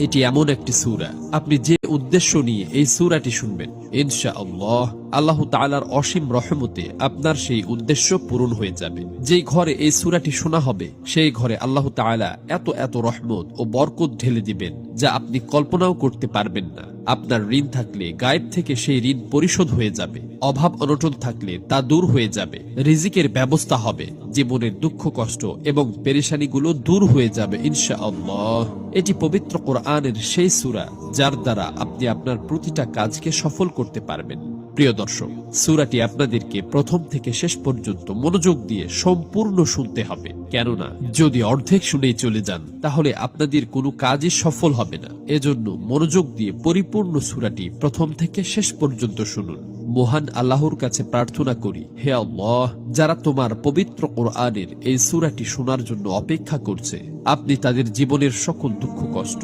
এটি এমন একটি সূরা, আপনি যে উদ্দেশ্য নিয়ে এই সূরাটি শুনবেন, ইনশাআল্লাহ আল্লাহ তাআলার অসীম রহমতে আপনার সেই উদ্দেশ্য পূরণ হয়ে যাবে। যেই ঘরে এই সূরাটি শোনা হবে সেই ঘরে আল্লাহ তাআলা এত এত রহমত ও বরকত ঢেলে দিবেন যা আপনি কল্পনাও করতে পারবেন না। আপনার ঋণ থাকলে গায়েব থেকে সেই ঋণ পরিশোধ হয়ে যাবে, অভাব অনটন থাকলে তা দূর হয়ে যাবে, রিজিকের ব্যবস্থা হবে, জীবনের দুঃখ কষ্ট এবং পেরেশানিগুলো দূর হয়ে যাবে ইনশাআল্লাহ। এটি পবিত্র কোরআনের সেই সূরা যার দ্বারা আপনি আপনার প্রতিটা কাজকে সফল করতে পারবেন। প্রিয় দর্শক, সূরাটি আপনাদেরকে প্রথম থেকে শেষ পর্যন্ত মনোযোগ দিয়ে সম্পূর্ণ শুনতে হবে, কেননা যদি অর্ধেক শুনেই চলে যান তাহলে আপনাদের কোনো কাজই সফল হবে না। এজন্য মনোযোগ দিয়ে পরিপূর্ণ সূরাটি প্রথম থেকে শেষ পর্যন্ত শুনুন। মহান আল্লাহর কাছে প্রার্থনা করি, হে আল্লাহ, যারা তোমার পবিত্র কোরআনের এই সূরাটি শোনার জন্য অপেক্ষা করছে, আপনি তাদের জীবনের সকল দুঃখ কষ্ট